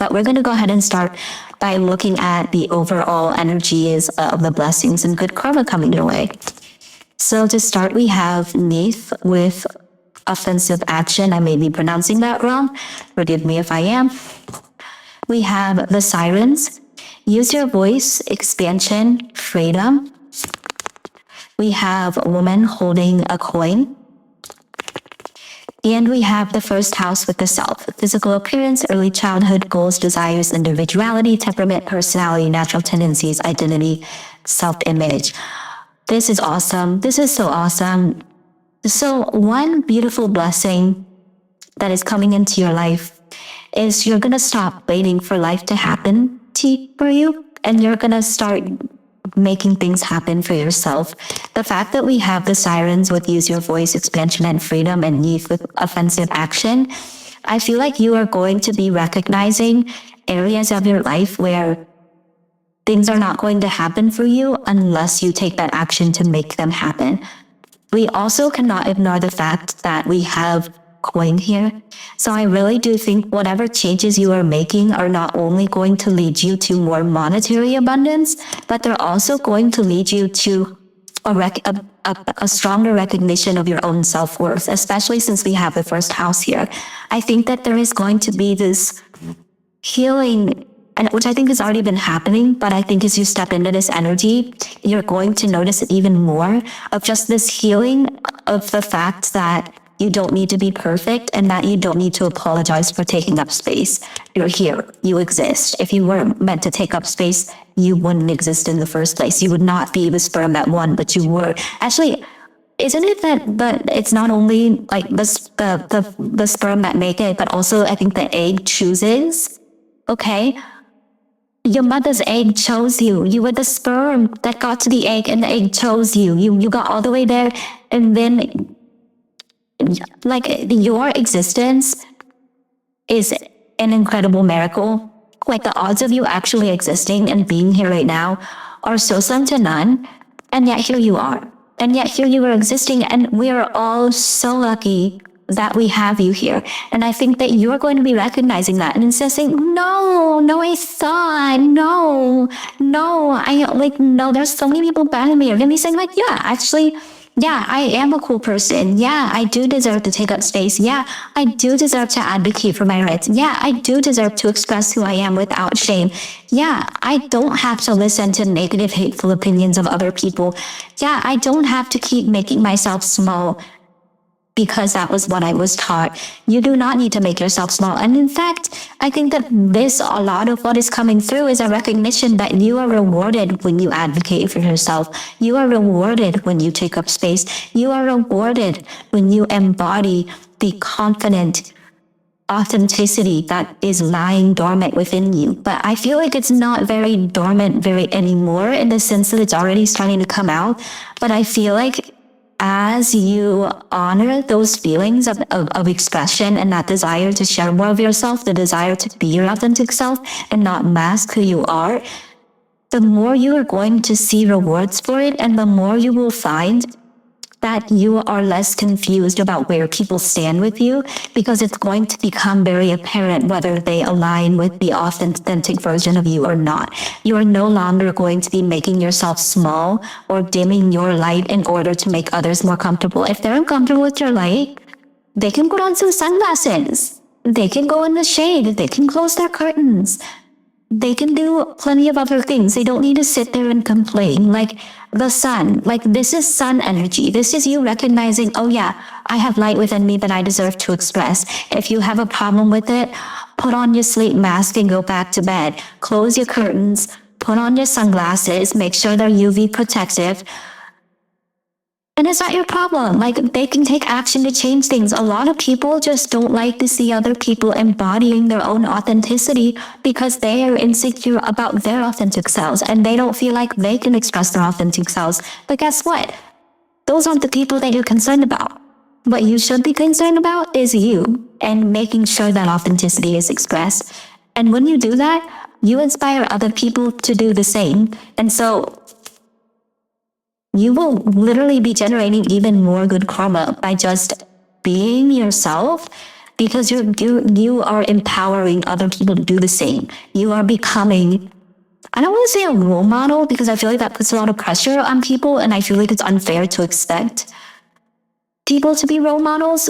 But we're going to go ahead and start by looking at the overall energies of the blessings and good karma coming your way. So to start, we have Neith with offensive action. I may be pronouncing that wrong. Forgive me if I am. We have the Sirens. Use your voice, expansion, freedom. We have a woman holding a coin. And we have the first house with the self. Physical appearance, early childhood, goals, desires, individuality, temperament, personality, natural tendencies, identity, self-image. This is awesome. This is so awesome. So one beautiful blessing that is coming into your life is you're going to stop waiting for life to happen for you, and you're going to start making things happen for yourself. The fact that we have the Sirens with use your voice, expansion, and freedom, and Neith with offensive action, I feel like you are going to be recognizing areas of your life where things are not going to happen for you unless you take that action to make them happen. We also cannot ignore the fact that we have coin here. So I really do think whatever changes you are making are not only going to lead you to more monetary abundance, but they're also going to lead you to a stronger recognition of your own self-worth, especially since we have the first house here. I think that there is going to be this healing, and which I think has already been happening, but I think as you step into this energy, you're going to notice it even more of just this healing of the fact that you don't need to be perfect and that you don't need to apologize for taking up space. You're here. You exist. If you weren't meant to take up space, you wouldn't exist in the first place. You would not be the sperm that won, but you were. Actually, isn't it that it's not only like the sperm that make it, but also I think the egg chooses? Okay. Your mother's egg chose you. You were the sperm that got to the egg and the egg chose you. You got all the way there, and then like your existence is an incredible miracle. Like the odds of you actually existing and being here right now are so slim to none, and yet here you are. And yet here you are existing, and we are all so lucky that we have you here. And I think that you're going to be recognizing that and instead of saying, no, I thought, no, there's so many people better than me. You're going to be saying like, yeah, actually, yeah, I am a cool person. Yeah, I do deserve to take up space. Yeah, I do deserve to advocate for my rights. Yeah, I do deserve to express who I am without shame. Yeah, I don't have to listen to negative, hateful opinions of other people. Yeah, I don't have to keep making myself small because that was what I was taught. You do not need to make yourself small. And in fact, I think that a lot of what is coming through is a recognition that you are rewarded when you advocate for yourself. You are rewarded when you take up space. You are rewarded when you embody the confident authenticity that is lying dormant within you. But I feel like it's not very dormant anymore in the sense that it's already starting to come out. But I feel like as you honor those feelings of expression and that desire to share more of yourself, the desire to be your authentic self and not mask who you are, the more you are going to see rewards for it, and the more you will find that you are less confused about where people stand with you, because it's going to become very apparent whether they align with the authentic version of you or not. You are no longer going to be making yourself small or dimming your light in order to make others more comfortable. If they're uncomfortable with your light, they can put on some sunglasses. They can go in the shade. They can close their curtains. They can do plenty of other things. They don't need to sit there and complain. Like the sun, like this is sun energy. This is you recognizing, oh yeah, I have light within me that I deserve to express. If you have a problem with it, put on your sleep mask and go back to bed. Close your curtains, put on your sunglasses, make sure they're UV protective. And it's not your problem. Like, they can take action to change things. A lot of people just don't like to see other people embodying their own authenticity because they are insecure about their authentic selves and they don't feel like they can express their authentic selves. But guess what? Those aren't the people that you're concerned about. What you should be concerned about is you and making sure that authenticity is expressed. And when you do that, you inspire other people to do the same. And so you will literally be generating even more good karma by just being yourself because you are empowering other people to do the same. You are becoming, I don't want to say a role model, because I feel like that puts a lot of pressure on people, and I feel like it's unfair to expect people to be role models,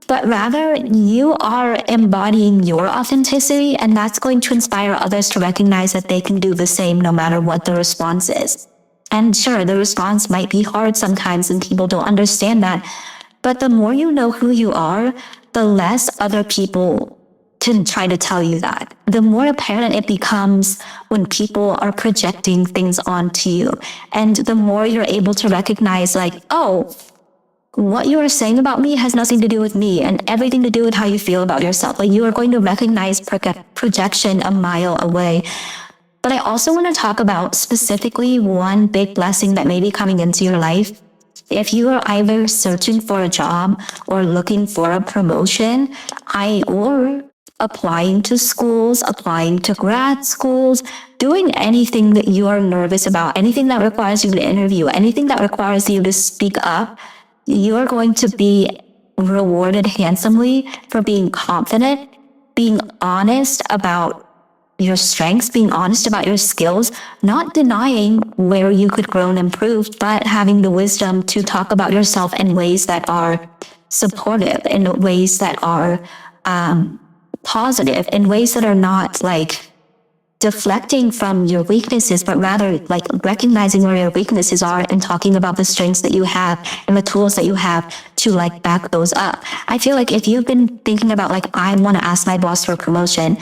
but rather you are embodying your authenticity, and that's going to inspire others to recognize that they can do the same no matter what the response is. And sure, the response might be hard sometimes and people don't understand that, but the more you know who you are, the less other people can try to tell you that. The more apparent it becomes when people are projecting things onto you, and the more you're able to recognize, like, oh, what you are saying about me has nothing to do with me and everything to do with how you feel about yourself. Like, you are going to recognize projection a mile away. But I also want to talk about specifically one big blessing that may be coming into your life. If you are either searching for a job or looking for a promotion, or applying to schools, applying to grad schools, doing anything that you are nervous about, anything that requires you to interview, anything that requires you to speak up, you are going to be rewarded handsomely for being confident, being honest about your strengths, being honest about your skills, not denying where you could grow and improve, but having the wisdom to talk about yourself in ways that are supportive, in ways that are positive, in ways that are not like deflecting from your weaknesses, but rather like recognizing where your weaknesses are and talking about the strengths that you have and the tools that you have to like back those up. I feel like if you've been thinking about like, I want to ask my boss for a promotion,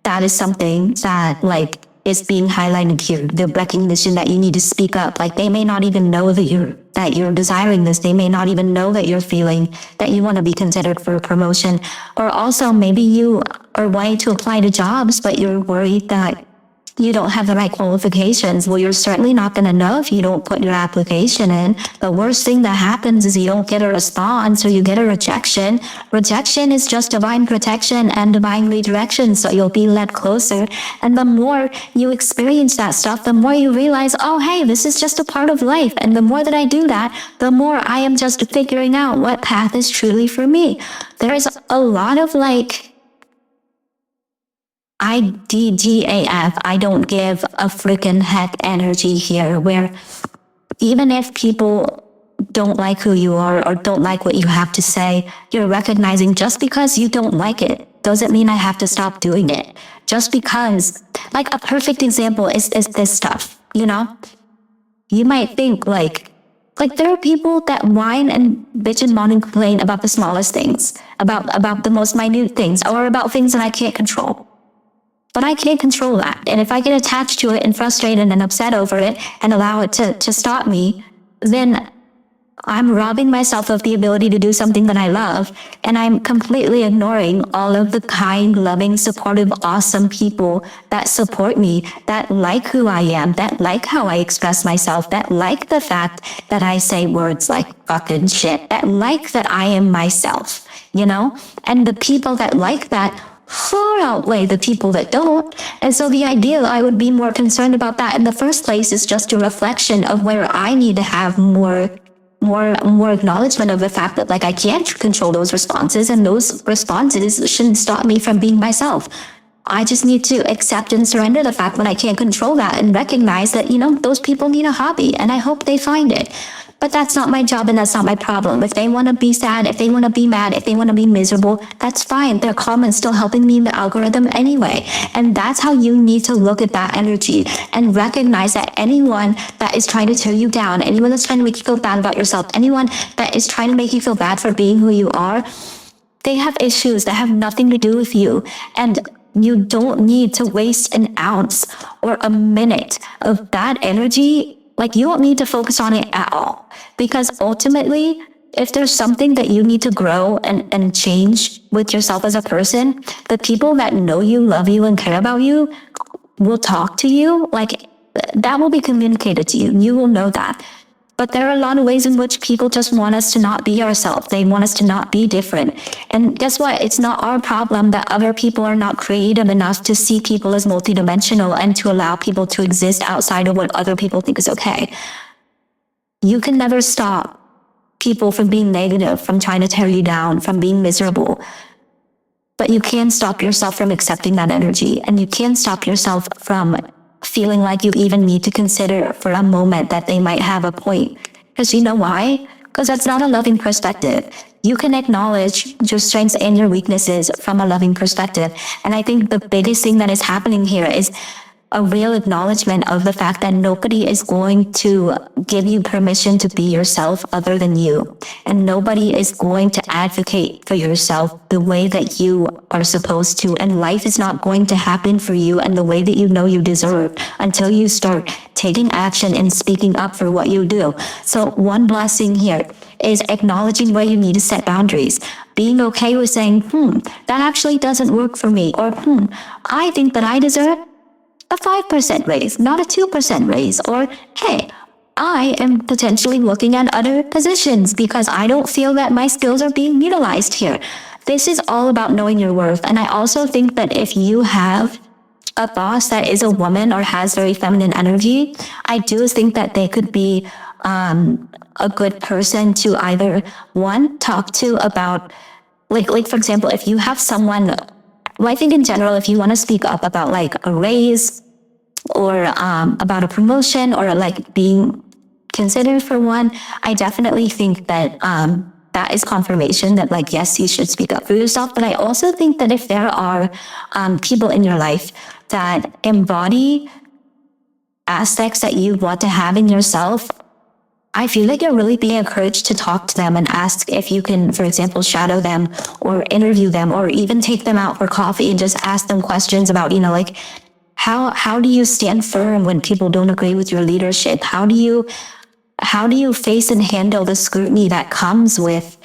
that is something that like is being highlighted here. The recognition that you need to speak up. Like, they may not even know that you're desiring this. They may not even know that you're feeling that you want to be considered for a promotion. Or also maybe you are wanting to apply to jobs, but you're worried that you don't have the right qualifications. Well, you're certainly not going to know if you don't put your application in. The worst thing that happens is you don't get a response or you get a rejection. Rejection is just divine protection and divine redirection, so you'll be led closer. And the more you experience that stuff, the more you realize, oh, hey, this is just a part of life. And the more that I do that, the more I am just figuring out what path is truly for me. There is a lot of like, IDGAF, I don't give a freaking heck energy here, where even if people don't like who you are or don't like what you have to say, you're recognizing just because you don't like it doesn't mean I have to stop doing it. Just because, like, a perfect example is this stuff, you know? You might think like there are people that whine and bitch and moan and complain about the smallest things, about the most minute things, or about things that I can't control. But I can't control that. And if I get attached to it and frustrated and upset over it and allow it to stop me, then I'm robbing myself of the ability to do something that I love. And I'm completely ignoring all of the kind, loving, supportive, awesome people that support me, that like who I am, that like how I express myself, that like the fact that I say words like fucking shit, that like that I am myself, you know? And the people that like that far outweigh the people that don't. And so the idea that I would be more concerned about that in the first place is just a reflection of where I need to have more acknowledgement of the fact that like I can't control those responses, and those responses shouldn't stop me from being myself. I just need to accept and surrender the fact that I can't control that, and recognize that, you know, those people need a hobby and I hope they find it. But that's not my job and that's not my problem. If they want to be sad, if they want to be mad, if they want to be miserable, that's fine. Their comment's still helping me in the algorithm anyway. And that's how you need to look at that energy and recognize that anyone that is trying to tear you down, anyone that's trying to make you feel bad about yourself, anyone that is trying to make you feel bad for being who you are, they have issues that have nothing to do with you. And you don't need to waste an ounce or a minute of that energy. Like, you don't need to focus on it at all, because ultimately, if there's something that you need to grow and change with yourself as a person, the people that know you, love you, and care about you will talk to you. Like, that will be communicated to you. You will know that. But there are a lot of ways in which people just want us to not be ourselves. They want us to not be different. And guess what? It's not our problem that other people are not creative enough to see people as multidimensional and to allow people to exist outside of what other people think is okay. You can never stop people from being negative, from trying to tear you down, from being miserable. but you can't stop yourself from accepting that energy. And you can't stop yourself from feeling like you even need to consider for a moment that they might have a point. Because you know why? Because that's not a loving perspective. You can acknowledge your strengths and your weaknesses from a loving perspective. And I think the biggest thing that is happening here is a real acknowledgement of the fact that nobody is going to give you permission to be yourself other than you. And nobody is going to advocate for yourself the way that you are supposed to. And life is not going to happen for you and the way that you know you deserve until you start taking action and speaking up for what you do. So one blessing here is acknowledging where you need to set boundaries. Being okay with saying, that actually doesn't work for me. Or, I think that I deserve a 5% raise, not a 2% raise. Or, hey, I am potentially looking at other positions because I don't feel that my skills are being utilized here. This is all about knowing your worth. And I also think that if you have a boss that is a woman or has very feminine energy, I do think that they could be a good person to either, one, talk to about, like for example, if you have someone, well, I think in general, if you want to speak up about like a raise or about a promotion or like being considered for one, I definitely think that that is confirmation that like, yes, you should speak up for yourself. But I also think that if there are people in your life that embody aspects that you want to have in yourself, I feel like you're really being encouraged to talk to them and ask if you can, for example, shadow them or interview them or even take them out for coffee and just ask them questions about, like, how do you stand firm when people don't agree with your leadership? How do you face and handle the scrutiny that comes with,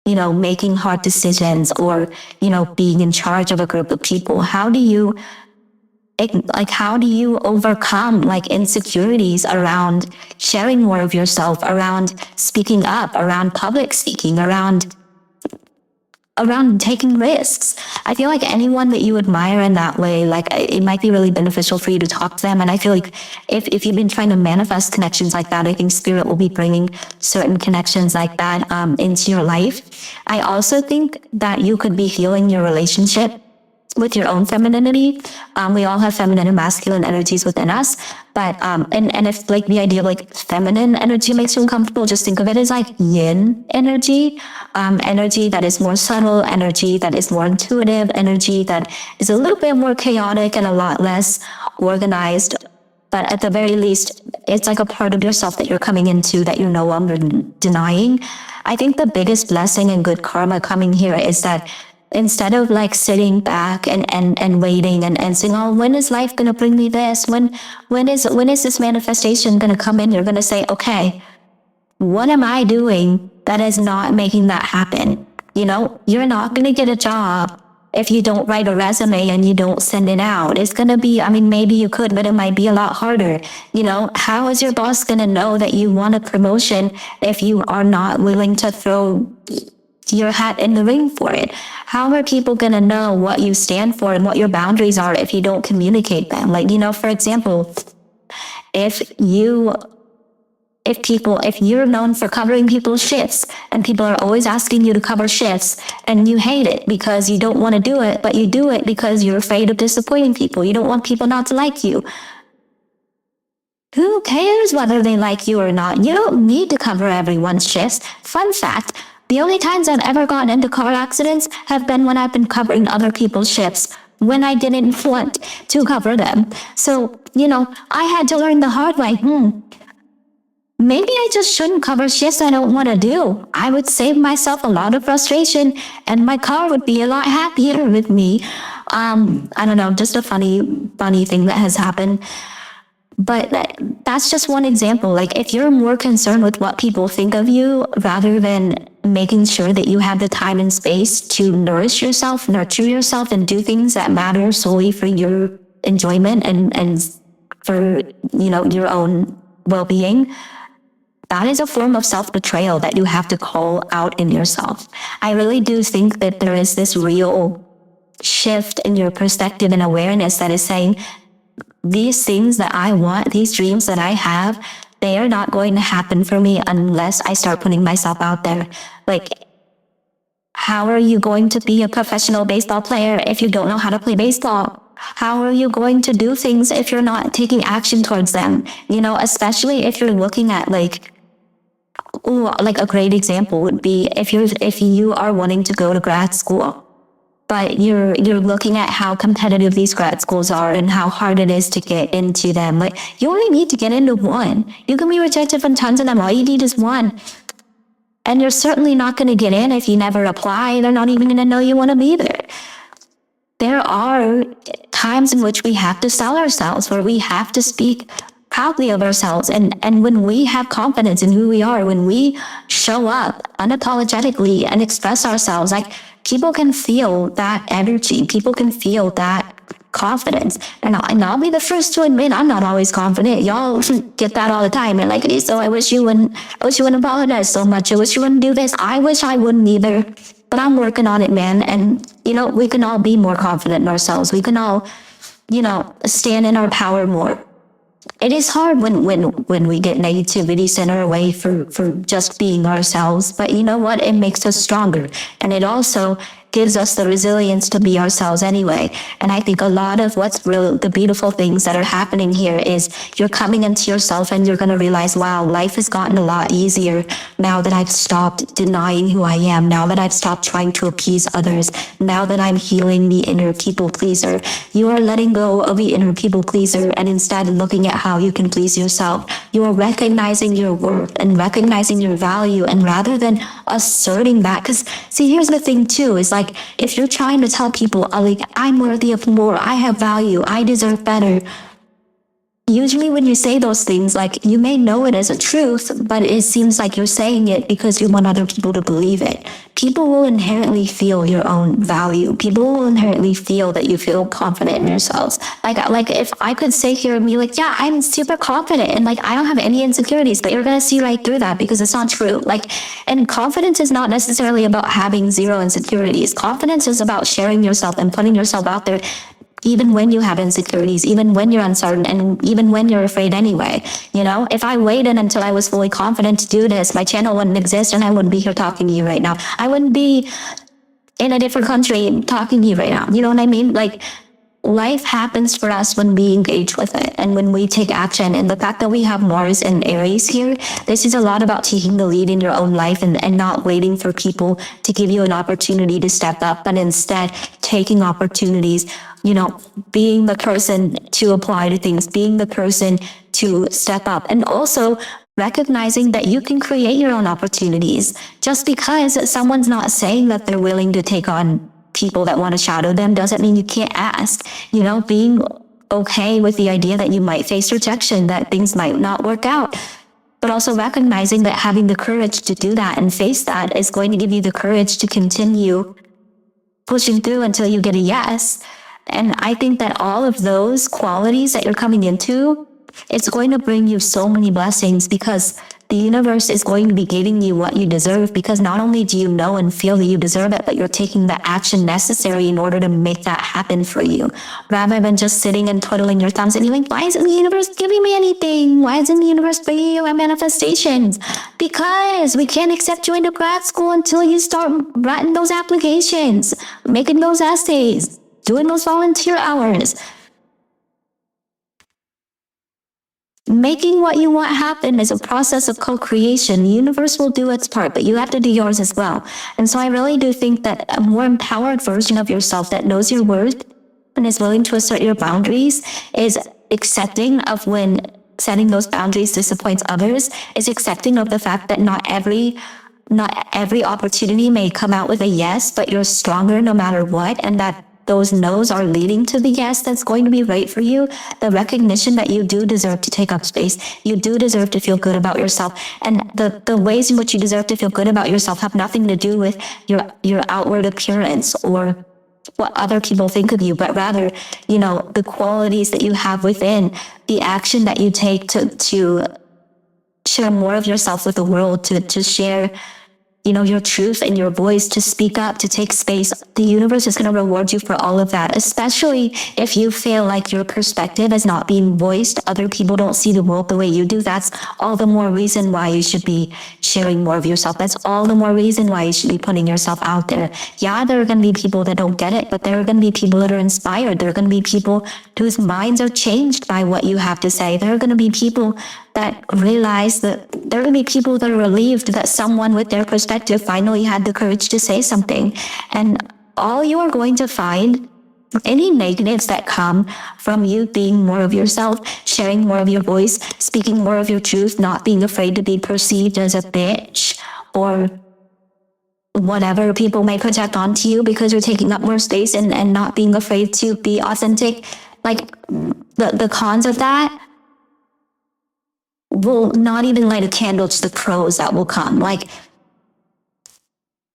making hard decisions or, being in charge of a group of people? How do you overcome like insecurities around sharing more of yourself, around speaking up, around public speaking, around taking risks? I feel like anyone that you admire in that way, like it might be really beneficial for you to talk to them. And I feel like if you've been trying to manifest connections like that, I think spirit will be bringing certain connections like that into your life. I also think that you could be healing your relationship with your own femininity. We all have feminine and masculine energies within us, but and if like the idea of like feminine energy makes you uncomfortable, just think of it as like yin energy, energy that is more subtle, energy that is more intuitive, energy that is a little bit more chaotic and a lot less organized. But at the very least, it's like a part of yourself that you're coming into that you're no longer denying. I think the biggest blessing and good karma coming here is that instead of like sitting back and waiting and saying, oh, when is life going to bring me this? When is this manifestation going to come in? You're going to say, okay, what am I doing that is not making that happen? You're not going to get a job if you don't write a resume and you don't send it out. It's going to be, maybe you could, but it might be a lot harder. How is your boss going to know that you want a promotion if you are not willing to throw your hat in the ring for it? How are people going to know what you stand for and what your boundaries are if you don't communicate them? Like, for example, if you're known for covering people's shifts and people are always asking you to cover shifts and you hate it because you don't want to do it, but you do it because you're afraid of disappointing people. You don't want people not to like you. Who cares whether they like you or not? You don't need to cover everyone's shifts. Fun fact, the only times I've ever gotten into car accidents have been when I've been covering other people's shifts, when I didn't want to cover them. So, I had to learn the hard way. Maybe I just shouldn't cover shifts I don't want to do. I would save myself a lot of frustration and my car would be a lot happier with me. I don't know, just a funny thing that has happened. But that's just one example. Like, if you're more concerned with what people think of you rather than making sure that you have the time and space to nourish yourself, nurture yourself, and do things that matter solely for your enjoyment and for, your own well-being, that is a form of self-betrayal that you have to call out in yourself. I really do think that there is this real shift in your perspective and awareness that is saying, these things that I want, these dreams that I have, they are not going to happen for me unless I start putting myself out there. Like, How are you going to be a professional baseball player if you don't know how to play baseball? How are you going to do things if you're not taking action towards them? You know, especially if you're looking at like a great example would be if you are wanting to go to grad school, but you're looking at how competitive these grad schools are and how hard it is to get into them. Like, you only need to get into one. You can be rejected from tons of them. All you need is one. And you're certainly not going to get in if you never apply. They're not even going to know you want to be there. There are times in which we have to sell ourselves, where we have to speak proudly of ourselves. And when we have confidence in who we are, when we show up unapologetically and express ourselves, like, people can feel that energy. People can feel that confidence. And I'll be the first to admit I'm not always confident. Y'all get that all the time. And like, so I wish you wouldn't apologize so much. I wish you wouldn't do this. I wish I wouldn't either. But I'm working on it, man. And, you know, we can all be more confident in ourselves. We can all, you know, stand in our power more. It is hard when we get negativity sent our way for just being ourselves. But you know what? It makes us stronger. And it also gives us the resilience to be ourselves anyway. And I think a lot of what's real, the beautiful things that are happening here is you're coming into yourself and you're going to realize, wow, life has gotten a lot easier now that I've stopped denying who I am, now that I've stopped trying to appease others, now that I'm healing the inner people pleaser. You are letting go of the inner people pleaser and instead looking at how you can please yourself. You are recognizing your worth and recognizing your value. And rather than asserting that, because see, here's the thing too, is like, if you're trying to tell people, like, I'm worthy of more, I have value, I deserve better, usually when you say those things, like, you may know it as a truth, but it seems like you're saying it because you want other people to believe it. People will inherently feel your own value. People will inherently feel that you feel confident in yourselves. Like if I could sit here and be like, yeah, I'm super confident and like I don't have any insecurities, but you're gonna see right through that because it's not true. Like, and confidence is not necessarily about having zero insecurities. Confidence is about sharing yourself and putting yourself out there, even when you have insecurities, even when you're uncertain, and even when you're afraid anyway. You know, if I waited until I was fully confident to do this, my channel wouldn't exist and I wouldn't be here talking to you right now. I wouldn't be in a different country talking to you right now. You know what I mean? Like, life happens for us when we engage with it and when we take action. And the fact that we have Mars and Aries here, this is a lot about taking the lead in your own life and not waiting for people to give you an opportunity to step up, but instead taking opportunities, you know, being the person to apply to things, being the person to step up, and also recognizing that you can create your own opportunities. Just because someone's not saying that they're willing to take on people that want to shadow them doesn't mean you can't ask. You know, being okay with the idea that you might face rejection, that things might not work out, but also recognizing that having the courage to do that and face that is going to give you the courage to continue pushing through until you get a yes. And I think that all of those qualities that you're coming into, it's going to bring you so many blessings because the universe is going to be giving you what you deserve, because not only do you know and feel that you deserve it, but you're taking the action necessary in order to make that happen for you, rather than just sitting and twiddling your thumbs and you're like, why isn't the universe giving me anything? Why isn't the universe bringing you manifestations? Because we can't accept you into grad school until you start writing those applications, making those essays, doing those volunteer hours. Making what you want happen is a process of co-creation. The universe will do its part, but you have to do yours as well. And so I really do think that a more empowered version of yourself that knows your worth and is willing to assert your boundaries is accepting of when setting those boundaries disappoints others, is accepting of the fact that not every opportunity may come out with a yes, but you're stronger no matter what, and that those no's are leading to the yes that's going to be right for you. The recognition that you do deserve to take up space. You do deserve to feel good about yourself. And the ways in which you deserve to feel good about yourself have nothing to do with your outward appearance or what other people think of you, but rather, you know, the qualities that you have within, the action that you take to share more of yourself with the world, to share, your truth and your voice, to speak up, to take space, the universe is going to reward you for all of that, especially if you feel like your perspective is not being voiced. Other people don't see the world the way you do. That's all the more reason why you should be sharing more of yourself. That's all the more reason why you should be putting yourself out there. Yeah, there are going to be people that don't get it, but there are going to be people that are inspired. There are going to be people whose minds are changed by what you have to say. There are going to be people that realize that there are going to be people that are relieved that someone with their perspective finally had the courage to say something. And all you are going to find, any negatives that come from you being more of yourself, sharing more of your voice, speaking more of your truth, not being afraid to be perceived as a bitch or whatever people may project onto you because you're taking up more space and not being afraid to be authentic. Like the cons of that will not even light a candle to the pros that will come. Like,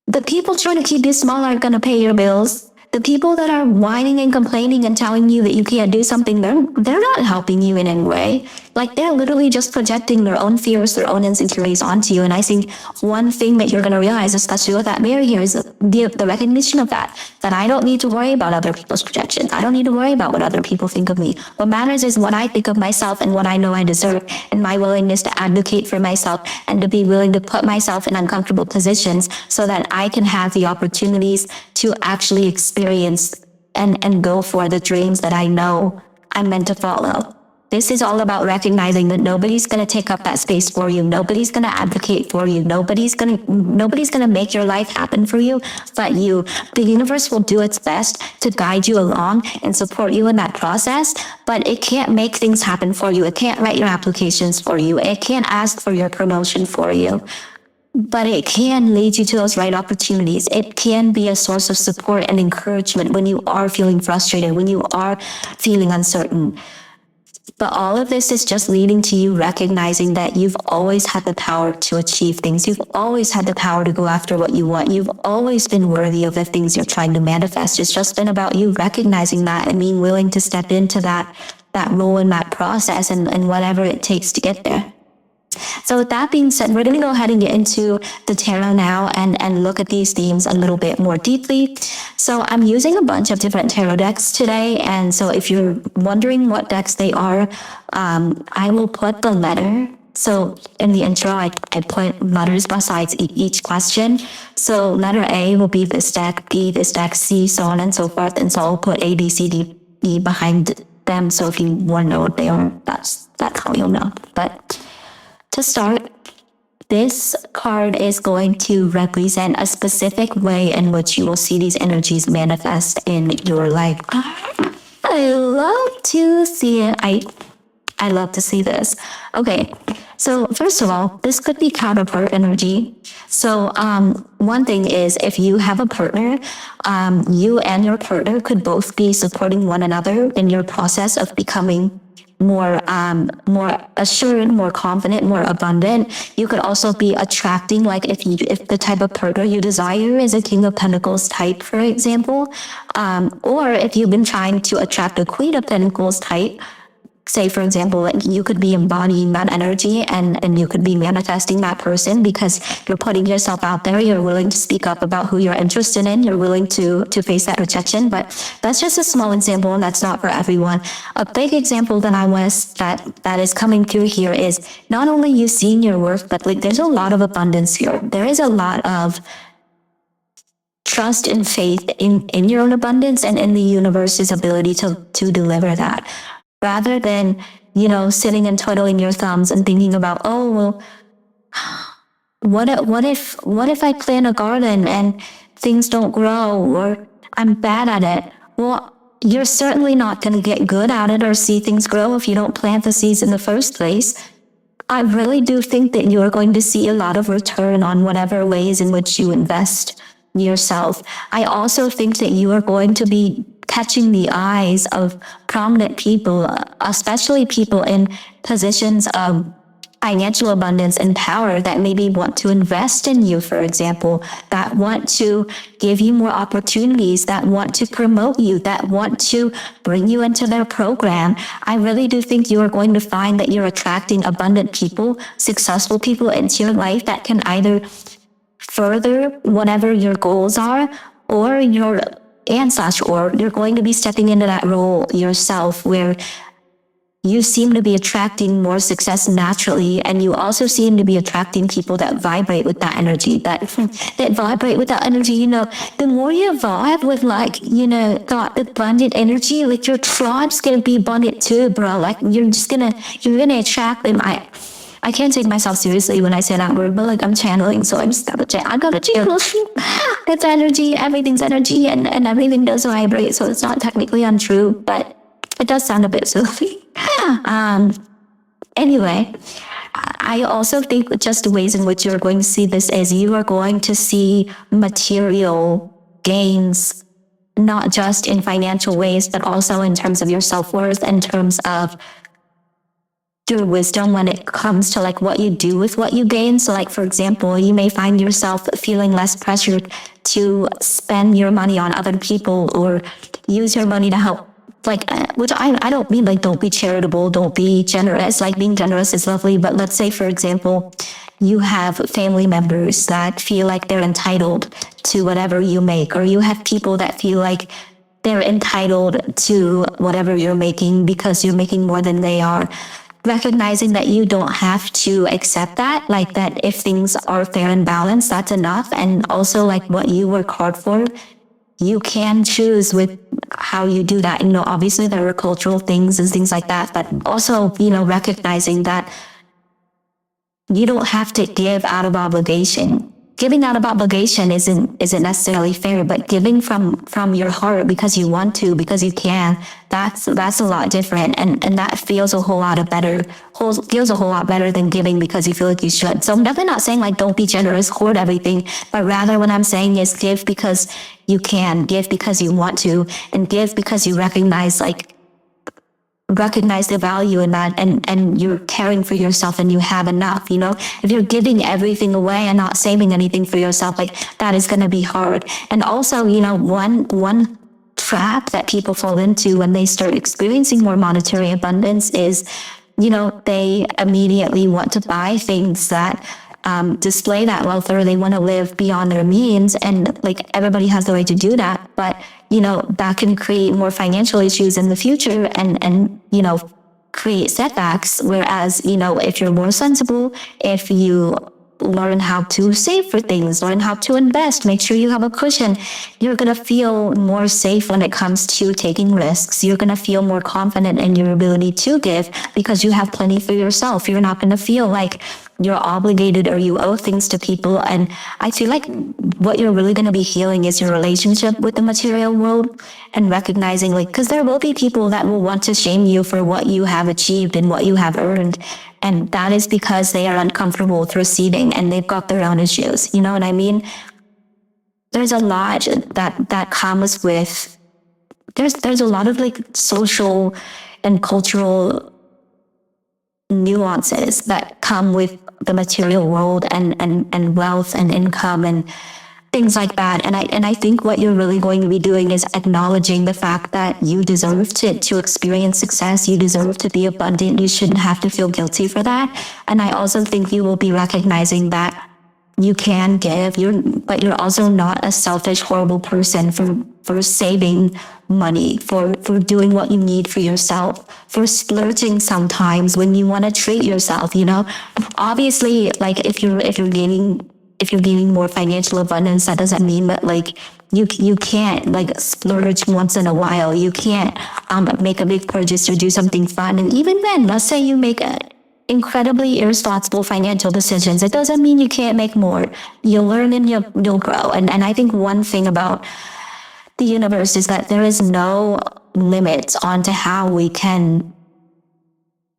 the people trying to keep you small aren't going to pay your bills. The people that are whining and complaining and telling you that you can't do something, they're not helping you in any way. Like, they're literally just projecting their own fears, their own insecurities onto you. And I think one thing that you're going to realize, especially with that mirror here, is the recognition of that I don't need to worry about other people's projections. I don't need to worry about what other people think of me. What matters is what I think of myself and what I know I deserve, and my willingness to advocate for myself and to be willing to put myself in uncomfortable positions so that I can have the opportunities to actually experience and go for the dreams that I know I'm meant to follow. This is all about recognizing that nobody's going to take up that space for you. Nobody's going to advocate for you. Nobody's going to make your life happen for you but you. The universe will do its best to guide you along and support you in that process, but it can't make things happen for you. It can't write your applications for you. It can't ask for your promotion for you. But it can lead you to those right opportunities. It can be a source of support and encouragement when you are feeling frustrated, when you are feeling uncertain. But all of this is just leading to you recognizing that you've always had the power to achieve things. You've always had the power to go after what you want. You've always been worthy of the things you're trying to manifest. It's just been about you recognizing that and being willing to step into that role in that process and whatever it takes to get there. So with that being said, we're going to go ahead and get into the tarot now and look at these themes a little bit more deeply. So I'm using a bunch of different tarot decks today. And so if you're wondering what decks they are, I will put the letter. So in the intro, I put letters besides each question. So letter A will be this deck, B, this deck, C, so on and so forth. And so I'll put A, B, C, D, E behind them. So if you want to know what they are, that's how you'll know. But to start, this card is going to represent a specific way in which you will see these energies manifest in your life. I love to see it. I love to see this. Okay, so first of all, this could be counterpart energy. So one thing is, if you have a partner, you and your partner could both be supporting one another in your process of becoming more assured, more confident, more abundant. You could also be attracting, like if the type of partner you desire is a King of Pentacles type, for example, or if you've been trying to attract a Queen of Pentacles type, say for example, like you could be embodying that energy and you could be manifesting that person because you're putting yourself out there. You're willing to speak up about who you're interested in. You're willing to face that rejection. But that's just a small example, and that's not for everyone. A big example that is coming through here is not only you seeing your worth, but like there's a lot of abundance here. There is a lot of trust and faith in your own abundance and in the universe's ability to deliver that. Rather than, sitting and twiddling your thumbs and thinking about, oh, well, what if I plant a garden and things don't grow or I'm bad at it? Well, you're certainly not going to get good at it or see things grow if you don't plant the seeds in the first place. I really do think that you're going to see a lot of return on whatever ways in which you invest yourself. I also think that you are going to be catching the eyes of prominent people, especially people in positions of financial abundance and power that maybe want to invest in you, for example, that want to give you more opportunities, that want to promote you, that want to bring you into their program. I really do think you are going to find that you're attracting abundant people, successful people into your life that can either further whatever your goals are, or your or you're going to be stepping into that role yourself where you seem to be attracting more success naturally, and you also seem to be attracting people that vibrate with that energy, that vibrate with that energy. The more you vibe with that abundant energy, like your tribe's gonna be abundant too, bro. Like you're gonna attract them. I can't take myself seriously when I say that word, but like I'm channeling, so I gotta channel. It's energy, everything's energy, and everything does vibrate, so it's not technically untrue, but it does sound a bit silly. Anyway, I also think just the ways in which you're going to see this is you are going to see material gains, not just in financial ways, but also in terms of your self-worth, in terms of your wisdom when it comes to like what you do with what you gain. So like, for example, you may find yourself feeling less pressured to spend your money on other people or use your money to help, which I don't mean like don't be charitable, don't be generous. Like being generous is lovely, but let's say, for example, you have family members that feel like they're entitled to whatever you make, or you have people that feel like they're entitled to whatever you're making because you're making more than they are. Recognizing that you don't have to accept that, like that if things are fair and balanced, that's enough. And also like what you work hard for, you can choose with how you do that. Obviously there are cultural things and things like that, but also, recognizing that you don't have to give out of obligation. Giving out of obligation isn't necessarily fair, but giving from your heart because you want to, because you can, that's a lot different, and that feels a whole lot better than giving because you feel like you should. So I'm definitely not saying like don't be generous, hoard everything, but rather what I'm saying is give because you can, give because you want to, and give because you recognize the value in that, and you're caring for yourself and you have enough. If you're giving everything away and not saving anything for yourself, like that is going to be hard. And also, one trap that people fall into when they start experiencing more monetary abundance is, they immediately want to buy things that display that wealth, or they want to live beyond their means, and like everybody has the right to do that, but that can create more financial issues in the future and create setbacks. Whereas if you're more sensible, if you learn how to save for things, learn how to invest, make sure you have a cushion, you're going to feel more safe when it comes to taking risks. You're going to feel more confident in your ability to give because you have plenty for yourself. You're not going to feel like you're obligated or you owe things to people. And I feel like what you're really going to be healing is your relationship with the material world, and recognizing because there will be people that will want to shame you for what you have achieved and what you have earned. And that is because they are uncomfortable with receiving and they've got their own issues. You know what I mean? There's a lot that comes with, there's a lot of social and cultural nuances that come with the material world and wealth and income and things like that. And I think what you're really going to be doing is acknowledging the fact that you deserve to experience success. You deserve to be abundant. You shouldn't have to feel guilty for that. And I also think you will be recognizing that you can give, but you're also not a selfish, horrible person for saving money, for doing what you need for yourself, for splurging sometimes when you want to treat yourself. Obviously, if you're gaining more financial abundance, that doesn't mean that you can't splurge once in a while. You can't make a big purchase or do something fun. And even then, let's say you make incredibly irresponsible financial decisions, it doesn't mean you can't make more. You'll learn and you'll grow. And I think one thing about the universe is that there is no limits on to how we can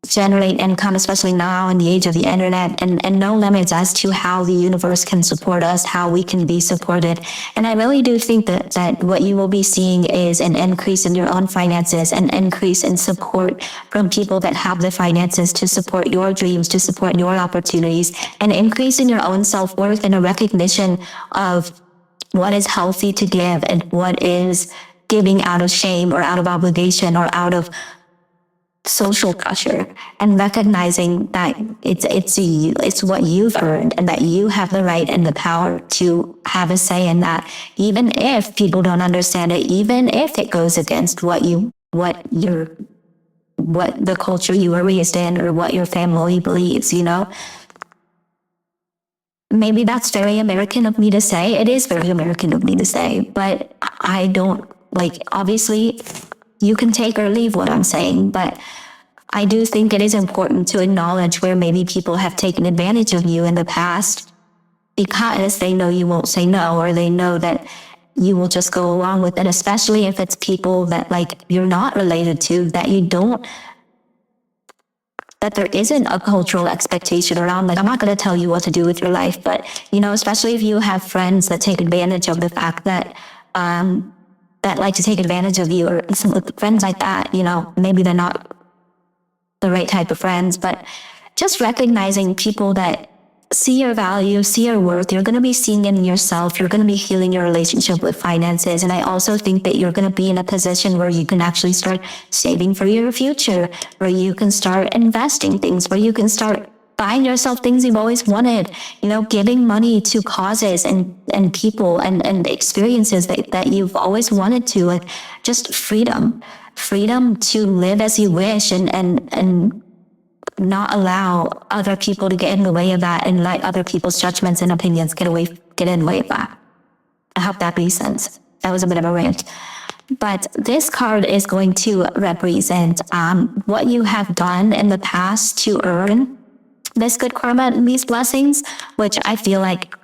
generate income, especially now in the age of the internet, and no limits as to how the universe can support us, how we can be supported. And I really do think that what you will be seeing is an increase in your own finances, an increase in support from people that have the finances to support your dreams, to support your opportunities, an increase in your own self-worth, and a recognition of what is healthy to give and what is giving out of shame or out of obligation or out of social pressure, and recognizing that it's what you've earned, and that you have the right and the power to have a say in that, even if people don't understand it, even if it goes against what the culture you were raised in, or what your family believes, Maybe that's very American of me to say. It is very American of me to say, but I don't, obviously, you can take or leave what I'm saying, but I do think it is important to acknowledge where maybe people have taken advantage of you in the past, because they know you won't say no, or they know that you will just go along with it, especially if it's people that you're not related to, that there isn't a cultural expectation around. I'm not going to tell you what to do with your life, but especially if you have friends that take advantage of the fact that that like to take advantage of you, or some friends like that, maybe they're not the right type of friends, but just recognizing people that see your value, see your worth. You're going to be seeing it in yourself. You're going to be healing your relationship with finances. And I also think that you're going to be in a position where you can actually start saving for your future, where you can start investing things, where you can start buying yourself things you've always wanted, giving money to causes and people and experiences that you've always wanted to, and just freedom to live as you wish, and not allow other people to get in the way of that, and let other people's judgments and opinions get in the way of that. I hope that makes sense. That was a bit of a rant. But this card is going to represent what you have done in the past to earn this good karma and these blessings, which I feel like,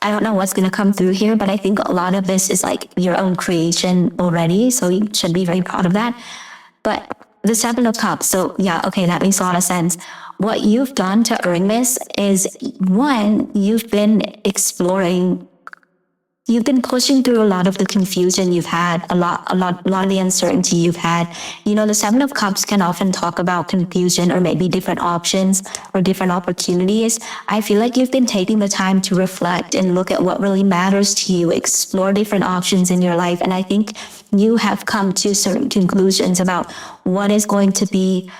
I don't know what's going to come through here, but I think a lot of this is your own creation already. So you should be very proud of that. But the Seven of Cups. So yeah, okay, that makes a lot of sense. What you've done to earn this is, one, you've been exploring. You've been pushing through a lot of the confusion you've had, a lot of the uncertainty you've had. The Seven of Cups can often talk about confusion, or maybe different options or different opportunities. I feel like you've been taking the time to reflect and look at what really matters to you, explore different options in your life. And I think you have come to certain conclusions about what is going to be,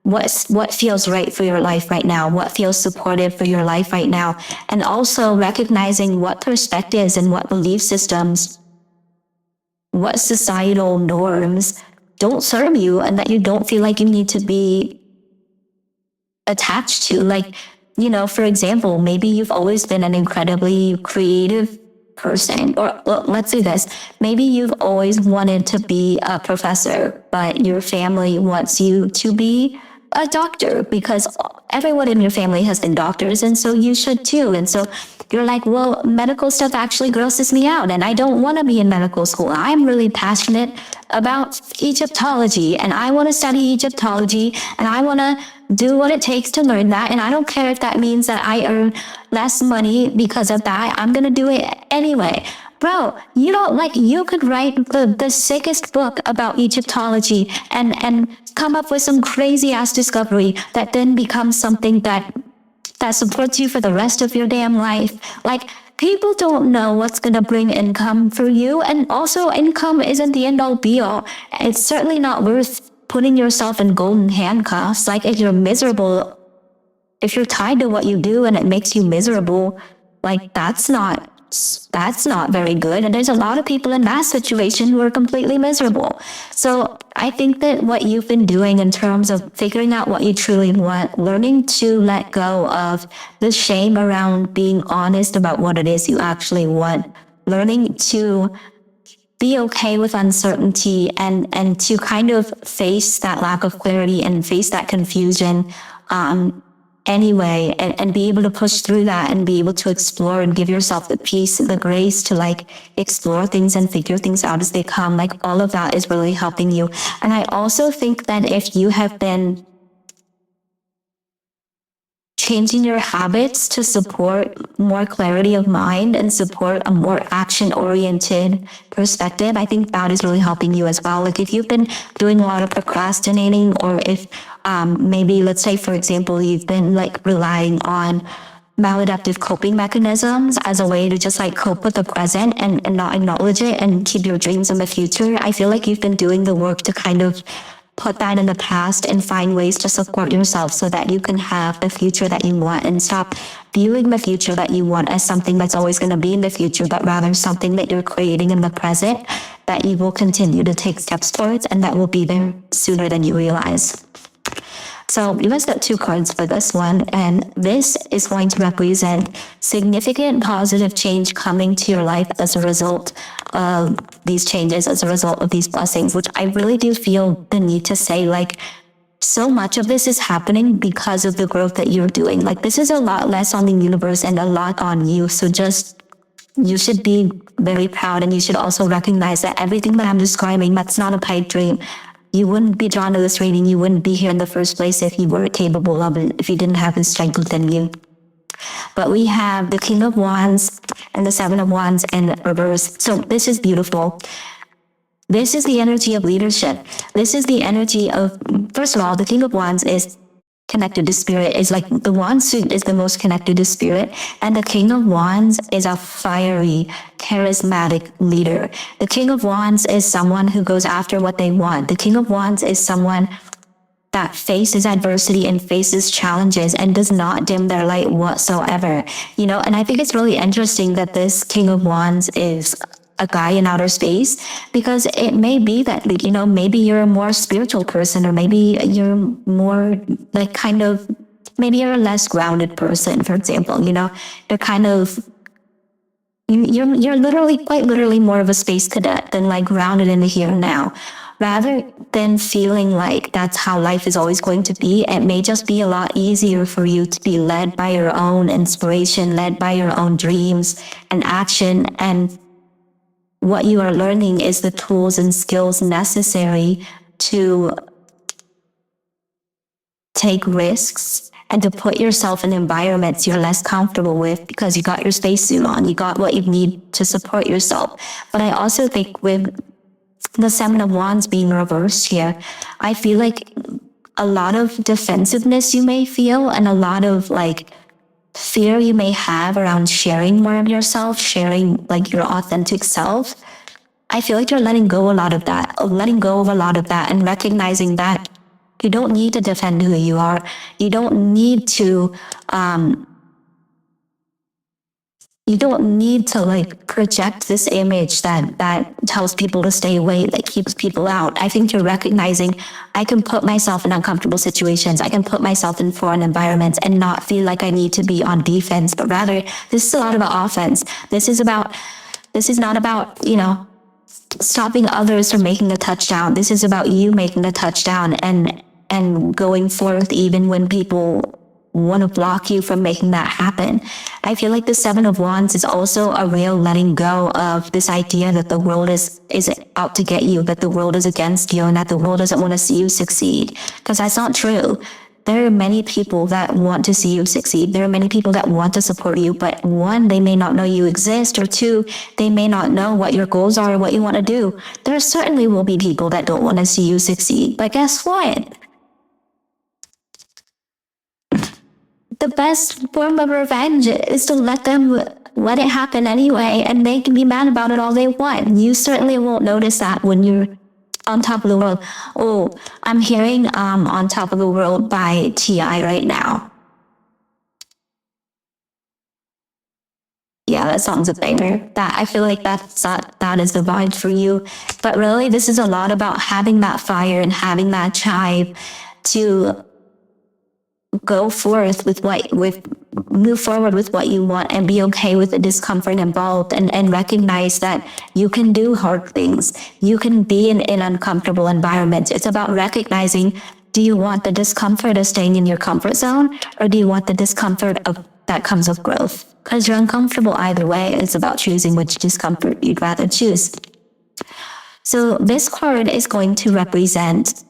what feels right for your life right now, what feels supportive for your life right now, and also recognizing what perspectives and what belief systems, what societal norms don't serve you, and that you don't feel like you need to be attached to. For example, maybe you've always been an incredibly creative person, or let's do this. Maybe you've always wanted to be a professor, but your family wants you to be a doctor, because everyone in your family has been doctors, and so you should too. And so you're like, well, medical stuff actually grosses me out, and I don't want to be in medical school. I'm really passionate about Egyptology, and I want to study Egyptology, and I want to do what it takes to learn that. And I don't care if that means that I earn less money because of that. I'm going to do it anyway. Bro, you could write the sickest book about Egyptology and come up with some crazy ass discovery that then becomes something that supports you for the rest of your damn life. People don't know what's going to bring income for you. And also, income isn't the end all be all. It's certainly not worth putting yourself in golden handcuffs. If you're miserable, if you're tied to what you do and it makes you miserable, that's not very good. And there's a lot of people in that situation who are completely miserable. So I think that what you've been doing in terms of figuring out what you truly want, learning to let go of the shame around being honest about what it is you actually want, learning to be okay with uncertainty, and to kind of face that lack of clarity and face that confusion anyway, and be able to push through that, and be able to explore and give yourself the peace and the grace to explore things and figure things out as they come. All of that is really helping you. And I also think that if you have been changing your habits to support more clarity of mind and support a more action-oriented perspective, I think that is really helping you as well. If you've been doing a lot of procrastinating, or if maybe, let's say, for example, you've been relying on maladaptive coping mechanisms as a way to just cope with the present and not acknowledge it and keep your dreams in the future, I feel like you've been doing the work to kind of put that in the past and find ways to support yourself so that you can have the future that you want, and stop viewing the future that you want as something that's always going to be in the future, but rather something that you're creating in the present that you will continue to take steps towards, and that will be there sooner than you realize. So you guys got 2 cards for this one, and this is going to represent significant positive change coming to your life as a result of these changes, as a result of these blessings, which I really do feel the need to say, like, so much of this is happening because of the growth that you're doing. Like, this is a lot less on the universe and a lot on you. So just, you should be very proud, and you should also recognize that everything that I'm describing, that's not a pipe dream. You wouldn't be drawn to this reading. You wouldn't be here in the first place if you weren't capable of it, if you didn't have the strength within you. But we have the King of Wands and the Seven of Wands in reverse. So this is beautiful. This is the energy of leadership. This is the energy of, first of all, the King of Wands is connected to spirit, is like the wand suit is the most connected to spirit, and the King of Wands is a fiery, charismatic leader. The King of Wands is someone who goes after what they want. The King of Wands is someone that faces adversity and faces challenges and does not dim their light whatsoever. You know, and I think it's really interesting that this King of Wands is a guy in outer space, because it may be that, you know, maybe you're a more spiritual person, or maybe you're more like kind of, maybe you're a less grounded person, for example. You know, you're kind of, you're literally, quite literally more of a space cadet than like grounded in the here and now. Rather than feeling like that's how life is always going to be, it may just be a lot easier for you to be led by your own inspiration, led by your own dreams and action. And what you are learning is the tools and skills necessary to take risks and to put yourself in environments you're less comfortable with, because you got your spacesuit on, you got what you need to support yourself. But I also think with the Seven of Wands being reversed here, I feel like a lot of defensiveness you may feel, and a lot of like fear you may have around sharing more of yourself, sharing like your authentic self. I feel like you're letting go a lot of that, and recognizing that you don't need to defend who you are. You don't need to like project this image that tells people to stay away, that keeps people out. I think you're recognizing, I can put myself in uncomfortable situations. I can put myself in foreign environments and not feel like I need to be on defense, but rather this is a lot about offense. This is not about, you know, stopping others from making the touchdown. This is about you making the touchdown and going forth even when people want to block you from making that happen. I feel like the Seven of Wands is also a real letting go of this idea that the world is out to get you, that the world is against you, and that the world doesn't want to see you succeed. Because that's not true. There are many people that want to see you succeed. There are many people that want to support you, but one, they may not know you exist, or two, they may not know what your goals are or what you want to do. There certainly will be people that don't want to see you succeed, but guess what? The best form of revenge is to let it happen anyway, and they can be mad about it all they want. You certainly won't notice that when you're on top of the world. Oh, I'm hearing On Top of the World by T.I. right now. Yeah, that song's a banger. That, I feel like that is the vibe for you. But really, this is a lot about having that fire and having that drive to go forth move forward with what you want, and be okay with the discomfort involved, and recognize that you can do hard things. You can be in uncomfortable environments. It's about recognizing, do you want the discomfort of staying in your comfort zone, or do you want the discomfort that comes with growth? Because you're uncomfortable either way. It's about choosing which discomfort you'd rather choose. So this card is going to represent,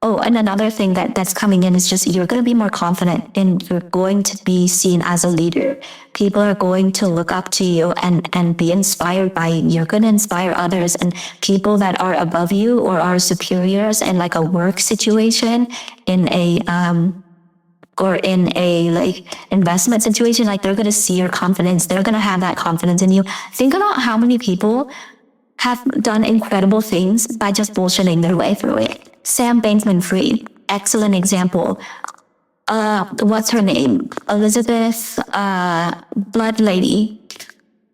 oh, and another thing that's coming in is just, you're going to be more confident, and you're going to be seen as a leader. People are going to look up to you and be inspired by you. You're going to inspire others, and people that are above you or are superiors in like a work situation, in a like investment situation, like they're going to see your confidence. They're going to have that confidence in you. Think about how many people have done incredible things by just bullshitting their way through it. Sam Bankman-Fried, excellent example. What's her name? Elizabeth, Blood Lady.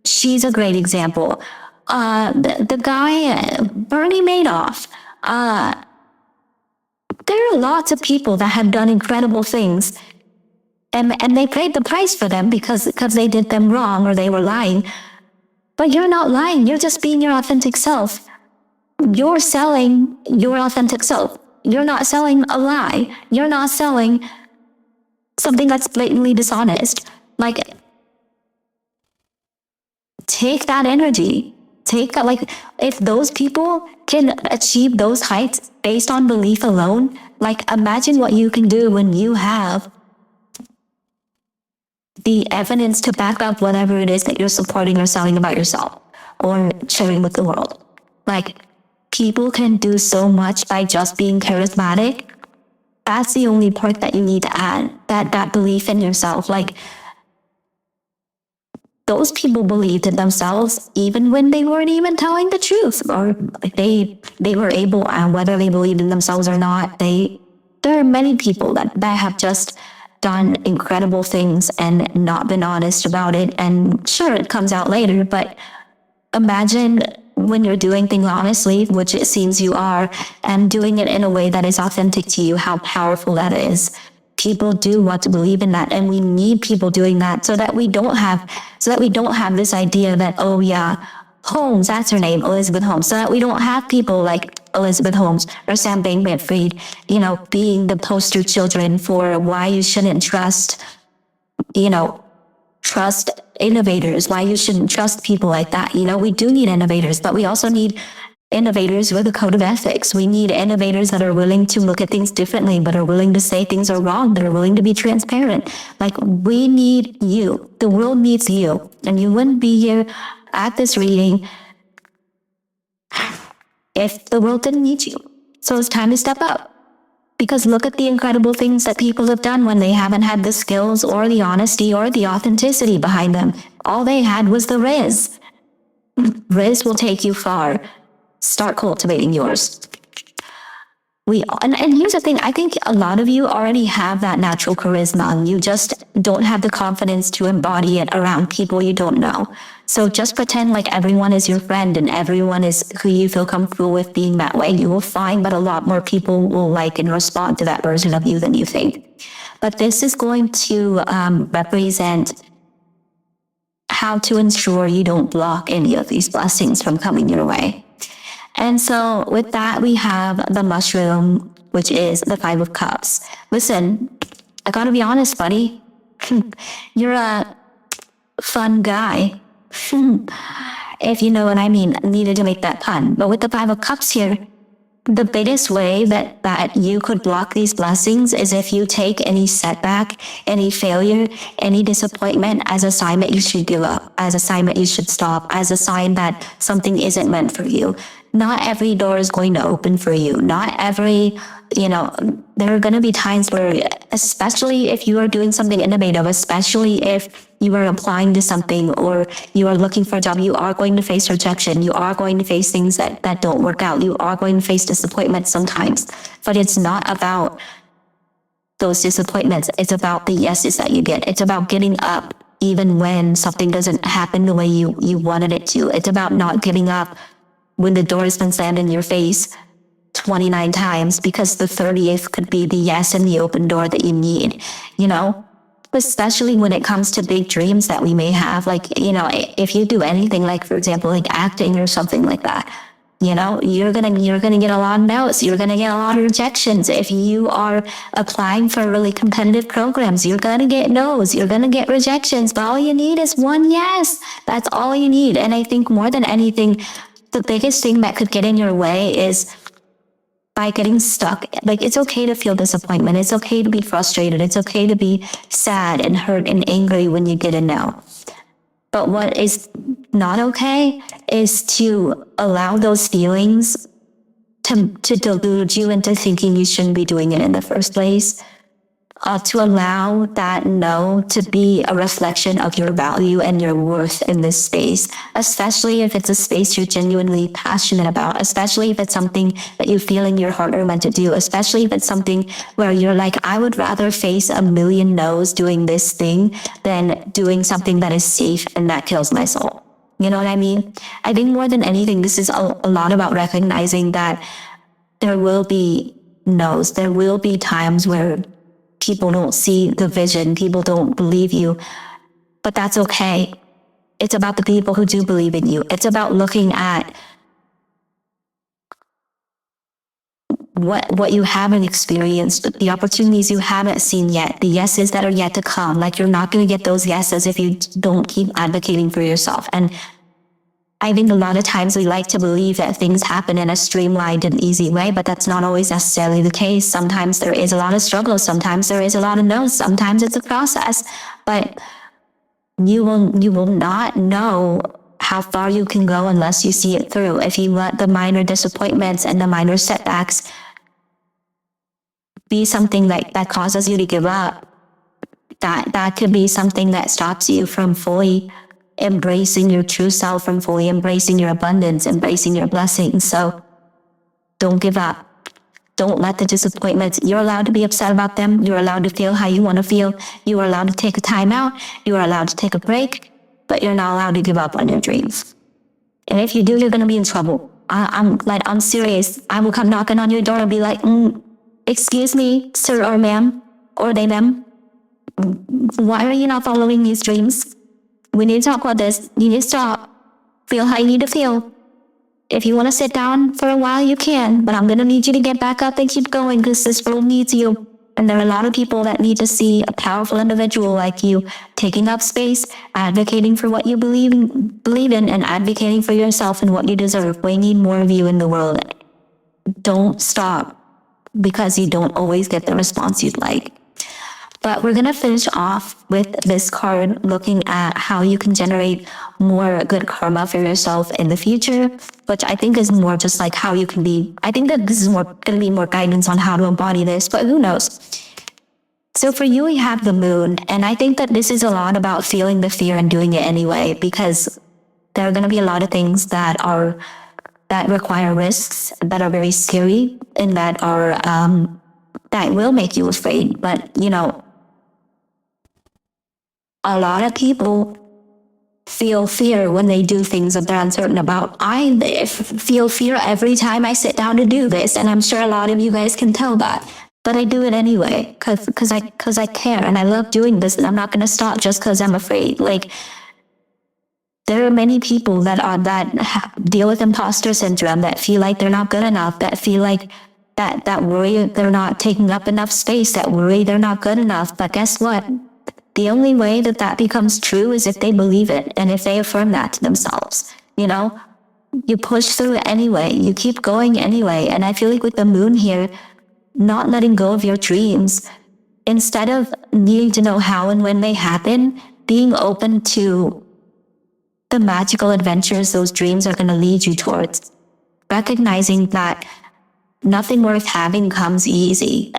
She's a great example. The guy, Bernie Madoff. There are lots of people that have done incredible things, and they paid the price for them because they did them wrong or they were lying. But you're not lying. You're just being your authentic self. You're selling your authentic self. You're not selling a lie. You're not selling something that's blatantly dishonest. Like, take that energy. Take that, like, if those people can achieve those heights based on belief alone, like, imagine what you can do when you have the evidence to back up whatever it is that you're supporting or selling about yourself or sharing with the world. Like, people can do so much by just being charismatic. That's the only part that you need to add, that belief in yourself. Like, those people believed in themselves even when they weren't even telling the truth, or they were able, and whether they believed in themselves or not, there are many people that have just done incredible things and not been honest about it. And sure, it comes out later, but imagine when you're doing things honestly, which it seems you are, and doing it in a way that is authentic to you, how powerful that is. People do want to believe in that, and we need people doing that so that we don't have this idea that, oh yeah, Holmes, that's her name, Elizabeth Holmes, so that we don't have people like Elizabeth Holmes or Sam Bankman-Fried, being the poster children for why you shouldn't trust innovators, why you shouldn't trust people like that. We do need innovators, but we also need innovators with a code of ethics. We need innovators that are willing to look at things differently, but are willing to say things are wrong, that are willing to be transparent. Like, we need you. The world needs you. And you wouldn't be here at this reading if the world didn't need you. So it's time to step up. Because look at the incredible things that people have done when they haven't had the skills or the honesty or the authenticity behind them. All they had was the Riz. Riz will take you far. Start cultivating yours. And here's the thing, I think a lot of you already have that natural charisma, and you just don't have the confidence to embody it around people you don't know. So just pretend like everyone is your friend and everyone is who you feel comfortable with being that way. You will find that a lot more people will like and respond to that version of you than you think. But this is going to represent how to ensure you don't block any of these blessings from coming your way. And so with that, we have the mushroom, which is the 5 of Cups. Listen, I gotta be honest, buddy. You're a fun guy. If you know what I mean. Needed to make that pun. But with the 5 of Cups here, the biggest way that you could block these blessings is if you take any setback, any failure, any disappointment as a sign that you should give up, as a sign that you should stop, as a sign that something isn't meant for you. Not every door is going to open for you. Not every, there are going to be times where, especially if you are doing something innovative, especially if you are applying to something or you are looking for a job, you are going to face rejection. You are going to face things that don't work out. You are going to face disappointment sometimes. But it's not about those disappointments. It's about the yeses that you get. It's about getting up even when something doesn't happen the way you wanted it to. It's about not giving up when the door has been slammed in your face 29 times, because the 30th could be the yes and the open door that you need, especially when it comes to big dreams that we may have. Like, if you do anything, like, for example, like acting or something like that, you're gonna get a lot of no's. You're gonna get a lot of rejections. If you are applying for really competitive programs, you're gonna get no's. You're gonna get rejections. But all you need is one yes. That's all you need. And I think more than anything, the biggest thing that could get in your way is by getting stuck. Like, it's okay to feel disappointment. It's okay to be frustrated. It's okay to be sad and hurt and angry when you get a no. But what is not okay is to allow those feelings to delude you into thinking you shouldn't be doing it in the first place. to allow that no to be a reflection of your value and your worth in this space, especially if it's a space you're genuinely passionate about, especially if it's something that you feel in your heart are meant to do, especially if it's something where you're like, I would rather face a million no's doing this thing than doing something that is safe and that kills my soul. You know what I mean? I think more than anything, this is a lot about recognizing that there will be no's. There will be times where people don't see the vision, people don't believe you, but that's okay. It's about the people who do believe in you. It's about looking at what you haven't experienced, the opportunities you haven't seen yet, the yeses that are yet to come. Like, you're not going to get those yeses if you don't keep advocating for yourself. And I think a lot of times we like to believe that things happen in a streamlined and easy way, but that's not always necessarily the case. Sometimes there is a lot of struggle. Sometimes there is a lot of no's. Sometimes it's a process, but you will not know how far you can go unless you see it through. If you let the minor disappointments and the minor setbacks be something that causes you to give up, that could be something that stops you from fully embracing your true self, from fully embracing your abundance, embracing your blessings. So don't give up. Don't let the disappointments, you're allowed to be upset about them. You're allowed to feel how you want to feel. You are allowed to take a time out. You are allowed to take a break, but you're not allowed to give up on your dreams. And if you do, you're going to be in trouble. I'm serious. I will come knocking on your door and be like, excuse me, sir or ma'am, or they, them. Why are you not following these dreams? We need to talk about this. You need to stop. Feel how you need to feel. If you want to sit down for a while, you can, but I'm going to need you to get back up and keep going because this world needs you. And there are a lot of people that need to see a powerful individual like you taking up space, advocating for what you believe in, and advocating for yourself and what you deserve. We need more of you in the world. Don't stop because you don't always get the response you'd like. But we're going to finish off with this card looking at how you can generate more good karma for yourself in the future, which I think is more just like how you can be. I think that this is more going to be more guidance on how to embody this, but who knows? So for you, we have the moon. And I think that this is a lot about feeling the fear and doing it anyway, because there are going to be a lot of things that require risks, that are very scary, and that will make you afraid. But, a lot of people feel fear when they do things that they're uncertain about. I feel fear every time I sit down to do this, and I'm sure a lot of you guys can tell that. But I do it anyway, because I care, and I love doing this, and I'm not going to stop just because I'm afraid. Like, there are many people that deal with imposter syndrome, that feel like they're not good enough, that feel like that worry they're not taking up enough space, that worry they're not good enough. But guess what? The only way that becomes true is if they believe it and if they affirm that to themselves. You push through it anyway. You keep going anyway. And I feel like with the moon here, not letting go of your dreams, instead of needing to know how and when they happen, being open to the magical adventures those dreams are going to lead you towards. Recognizing that nothing worth having comes easy,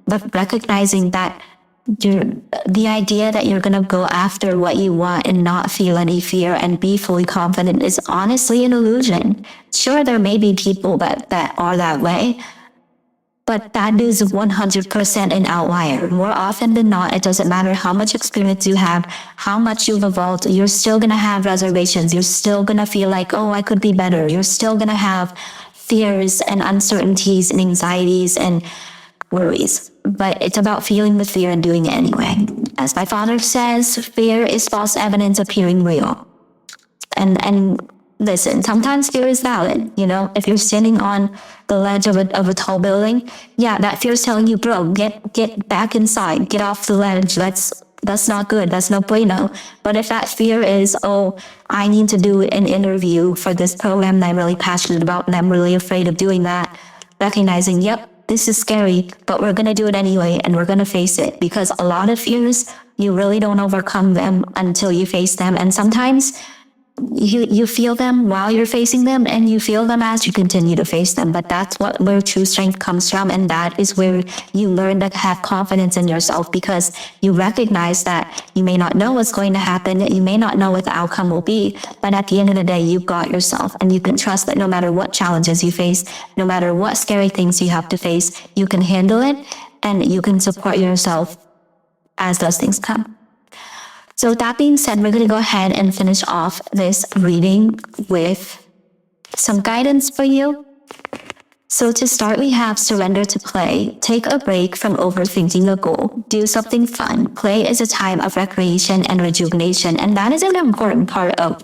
but recognizing that the idea that you're going to go after what you want and not feel any fear and be fully confident is honestly an illusion. Sure, there may be people that are that way, but that is 100% an outlier. More often than not, it doesn't matter how much experience you have, how much you've evolved, you're still going to have reservations. You're still going to feel like, oh, I could be better. You're still going to have fears and uncertainties and anxieties and worries. But it's about feeling the fear and doing it anyway. As my father says, fear is false evidence appearing real. And listen, sometimes fear is valid. If you're standing on the ledge of a tall building, yeah, that fear is telling you, bro, get back inside, get off the ledge. That's not good. That's no bueno. But if that fear is, oh, I need to do an interview for this program that I'm really passionate about and I'm really afraid of doing that, recognizing, yep, this is scary, but we're going to do it anyway, and we're going to face it, because a lot of fears, you really don't overcome them until you face them. And sometimes you feel them while you're facing them, and you feel them as you continue to face them. But that's where true strength comes from, and that is where you learn to have confidence in yourself, because you recognize that you may not know what's going to happen, you may not know what the outcome will be, but at the end of the day, you've got yourself, and you can trust that no matter what challenges you face, no matter what scary things you have to face, you can handle it, and you can support yourself as those things come. So that being said, we're going to go ahead and finish off this reading with some guidance for you. So to start, we have surrender to play. Take a break from overthinking a goal. Do something fun. Play is a time of recreation and rejuvenation, and that is an important part of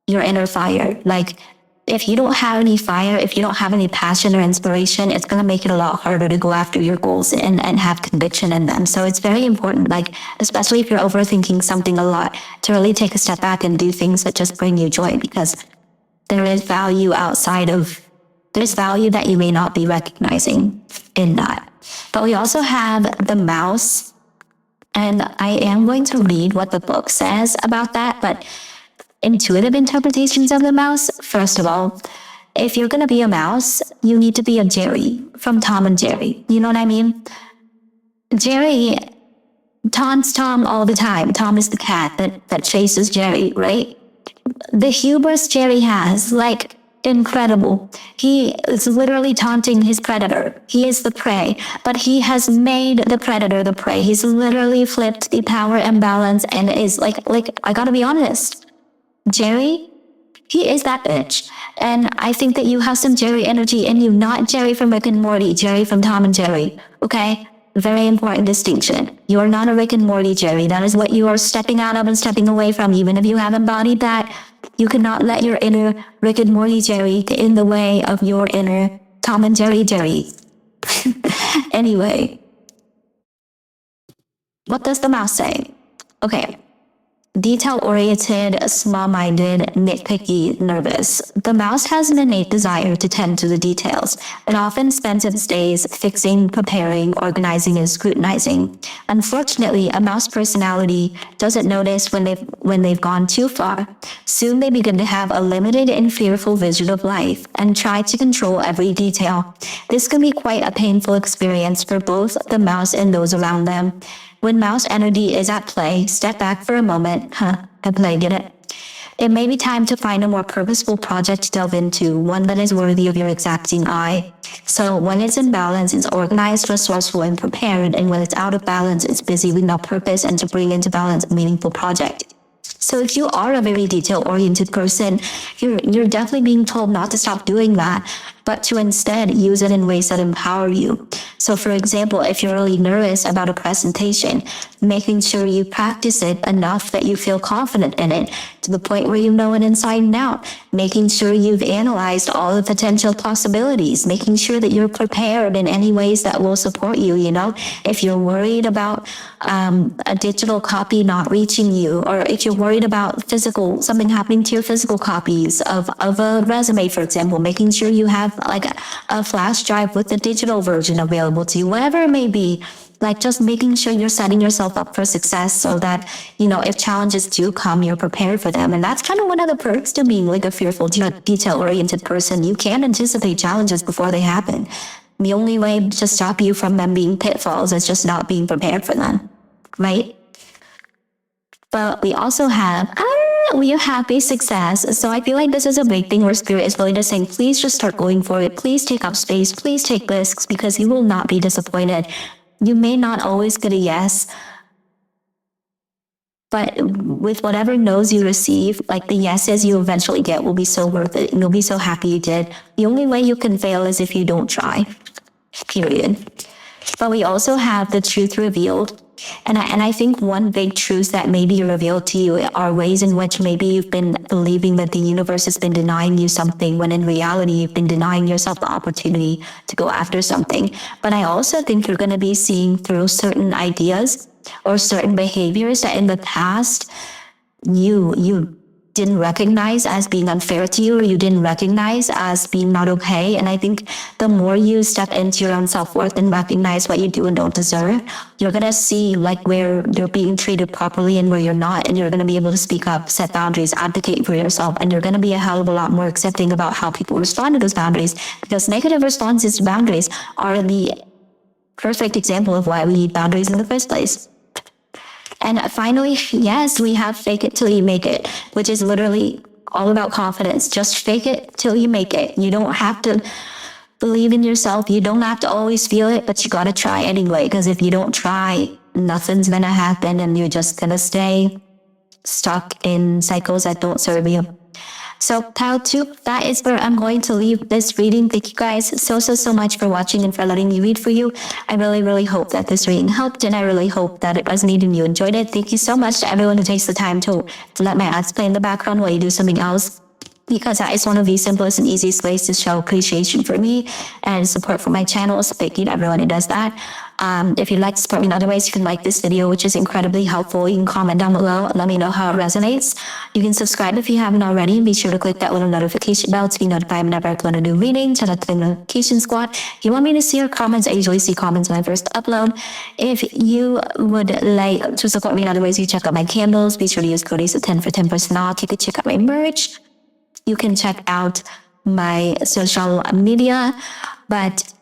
your inner fire. Like, if you don't have any fire, if you don't have any passion or inspiration, it's going to make it a lot harder to go after your goals and have conviction in them. So it's very important, like, especially if you're overthinking something a lot, to really take a step back and do things that just bring you joy, because there is value there's value that you may not be recognizing in that. But we also have the mouse, and I am going to read what the book says about that, but intuitive interpretations of the mouse. First of all, if you're going to be a mouse, you need to be a Jerry from Tom and Jerry. You know what I mean? Jerry taunts Tom all the time. Tom is the cat that chases Jerry, right? The hubris Jerry has, like, incredible. He is literally taunting his predator. He is the prey, but he has made the predator the prey. He's literally flipped the power imbalance and is like, I gotta be honest, Jerry, he is that bitch. And I think that you have some Jerry energy in you, not Jerry from Rick and Morty, Jerry from Tom and Jerry. Okay? Very important distinction. You are not a Rick and Morty Jerry. That is what you are stepping out of and stepping away from. Even if you have embodied that, you cannot let your inner Rick and Morty Jerry get in the way of your inner Tom and Jerry Jerry. Anyway, what does the mouse say? Okay. Detail-oriented, small-minded, nitpicky, nervous. The mouse has an innate desire to tend to the details. It often spends its days fixing, preparing, organizing, and scrutinizing. Unfortunately, a mouse personality doesn't notice when they've gone too far. Soon they begin to have a limited and fearful vision of life and try to control every detail. This can be quite a painful experience for both the mouse and those around them. When mouse energy is at play, step back for a moment. At play, get it? It may be time to find a more purposeful project to delve into, one that is worthy of your exacting eye. So when it's in balance, it's organized, resourceful, and prepared, and when it's out of balance, it's busy with no purpose and to bring into balance a meaningful project. So if you are a very detail-oriented person, you're definitely being told not to stop doing that, but to instead use it in ways that empower you. So for example, if you're really nervous about a presentation, making sure you practice it enough that you feel confident in it, to the point where you know it inside and out, making sure you've analyzed all the potential possibilities, making sure that you're prepared in any ways that will support you, you know? If you're worried about a digital copy not reaching you, or if you're worried about something happening to your physical copies of a resume, for example, making sure you have like a flash drive with the digital version available to you, whatever it may be, like just making sure you're setting yourself up for success so that, you know, if challenges do come, you're prepared for them. And that's kind of one of the perks to being like a fearful, detail-oriented person. You can anticipate challenges before they happen. The only way to stop you from them being pitfalls is just not being prepared for them, right? But we also have basic success. So I feel like this is a big thing where spirit is really just saying, please just start going for it. Please take up space. Please take risks, because you will not be disappointed. You may not always get a yes, but with whatever no's you receive, like the yeses you eventually get will be so worth it, and you'll be so happy you did. The only way you can fail is if you don't try, period. But we also have the truth revealed. And I think one big truth that may be revealed to you are ways in which maybe you've been believing that the universe has been denying you something, when in reality you've been denying yourself the opportunity to go after something. But I also think you're going to be seeing through certain ideas or certain behaviors that in the past you didn't recognize as being unfair to you, or you didn't recognize as being not okay. And I think the more you step into your own self-worth and recognize what you do and don't deserve, you're gonna see like where you're being treated properly and where you're not, and you're gonna be able to speak up, set boundaries, advocate for yourself, and you're gonna be a hell of a lot more accepting about how people respond to those boundaries, because negative responses to boundaries are the perfect example of why we need boundaries in the first place. And finally, yes, we have fake it till you make it, which is literally all about confidence. Just fake it till you make it. You don't have to believe in yourself. You don't have to always feel it, but you gotta try anyway. Because if you don't try, nothing's gonna happen, and you're just gonna stay stuck in cycles that don't serve you. So pile 2, that is where I'm going to leave this reading. Thank you guys so much for watching and for letting me read for you. I really hope that this reading helped, and I really hope that it resonated and you enjoyed it. Thank you so much to everyone who takes the time to let my ads play in the background while you do something else, because that is one of the simplest and easiest ways to show appreciation for me and support for my channel. So thank you to everyone who does that. If you'd like to support me in other ways, you can like this video, which is incredibly helpful. You can comment down below and let me know how it resonates. You can subscribe if you haven't already, and be sure to click that little notification bell to be notified whenever I upload a new reading. Shout out to the notification squad. If you want me to see your comments, I usually see comments when I first upload. If you would like to support me in other ways, you check out my candles. Be sure to use code ACE10 for 10% off. You can check out my merch. You can check out my social media. But